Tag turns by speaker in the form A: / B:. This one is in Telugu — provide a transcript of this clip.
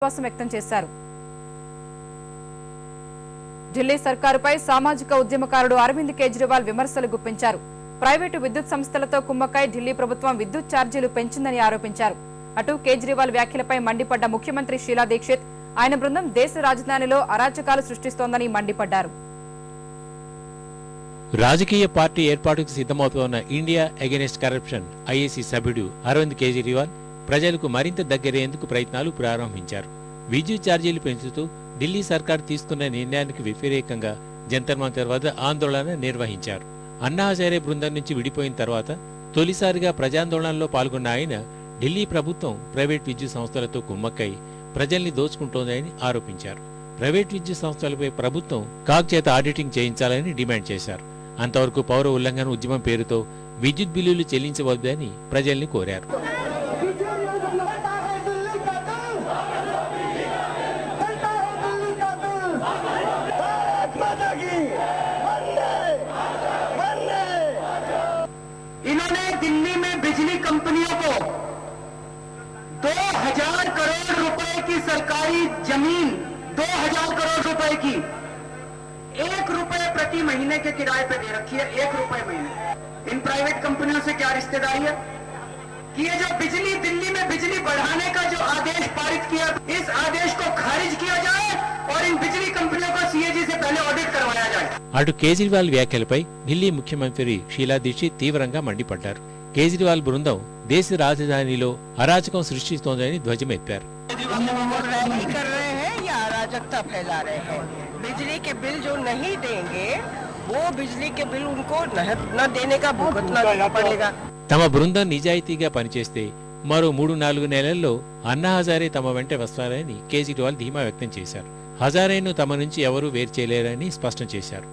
A: విశ్వాసం వ్యక్తం చేశారు. ఢిల్లీ సర్కారుపై సామాజిక ఉద్యమకారుడు అరవింద్ కేజ్రీవాల్ విమర్శలు గుప్పించారు. ప్రైవేటు విద్యుత్ సంస్థలతో కుమ్మక్కై ఢిల్లీ ప్రభుత్వం విద్యుత్ ఛార్జీలు పెంచిందని ఆరోపించారు. అటు కేజ్రీవాల్ వ్యాఖ్యలపై మండిపడ్డ ముఖ్యమంత్రి షీలా దీక్షిత్ ఆయన బృందం దేశ రాజధానిలో అరాచకాలు సృష్టిస్తోందని మండిపడ్డారు.
B: రాజకీయ పార్టీ ఏర్పాటుకు సిద్ధమవుతోన్న ఇండియా అగెనిస్ట్ కరప్షన్ ఐఏసీ సభ్యుడు అరవింద్ కేజ్రీవాల్ ప్రజలకు మరింత దగ్గరయ్యేందుకు ప్రయత్నాలు ప్రారంభించారు. విద్యుత్ ఛార్జీలు పెంచుతూ ఢిల్లీ సర్కార్ తీసుకున్న నిర్ణయానికి వ్యతిరేకంగా జంతర్ మంతర్ వద్ద ఆందోళన నిర్వహించారు. అన్నా హజారే బృందం నుంచి విడిపోయిన తర్వాత తొలిసారిగా ప్రజాందోళనలో పాల్గొన్న ఆయన ఢిల్లీ ప్రభుత్వం ప్రైవేట్ విద్యుత్ సంస్థలతో కుమ్మక్కై ప్రజల్ని దోచుకుంటోందని ఆరోపించారు. ప్రైవేట్ విద్యుత్ సంస్థలపై ప్రభుత్వం కాగ్ చేత ఆడిటింగ్ చేయించాలని డిమాండ్ చేశారు. అంతవరకు పౌర ఉల్లంఘన ఉద్యమం పేరుతో విద్యుత్ బిల్లులు చెల్లించవద్దని ప్రజల్ని కోరారు.
C: इन्होंने दिल्ली में बिजली कंपनियों को 2000 करोड़ रुपए की सरकारी जमीन 2000 करोड़ रुपए की 1 रुपए प्रति महीने के किराए पे दे रखी है। 1 रुपए महीने। इन प्राइवेट कंपनियों से क्या रिश्तेदारी है कि ये जो बिजली दिल्ली में बिजली बढ़ाने का जो आदेश पारित किया, इस आदेश को खारिज किया जाए और इन बिजली कंपनियों को सीएजी से पहले ऑडिट करवाया जाए।
B: అటు కేజ్రీవాల్ వ్యాఖ్యలపై ఢిల్లీ ముఖ్యమంత్రి షీలా దీక్షిత్ తీవ్రంగా మండిపడ్డారు. కేజ్రీవాల్ బృందం దేశ రాజధానిలో అరాచకం సృష్టిస్తోందని ధ్వజమెత్తారు.
D: कर रहे हैं या अराजकता फैला रहे हैं। बिजली के बिल जो नहीं देंगे वो बिजली के बिल उनको न देने का भुगतना पड़ेगा।
B: తమ బృందం నిజాయితీగా పనిచేస్తే మరో 3-4 నెలల్లో అన్నా హజారే తమ వెంట వస్తారని కేజ్రీవాల్ ధీమా వ్యక్తం చేశారు. హజారేను తమ నుంచి ఎవరూ వేరు చేయలేరని స్పష్టం చేశారు.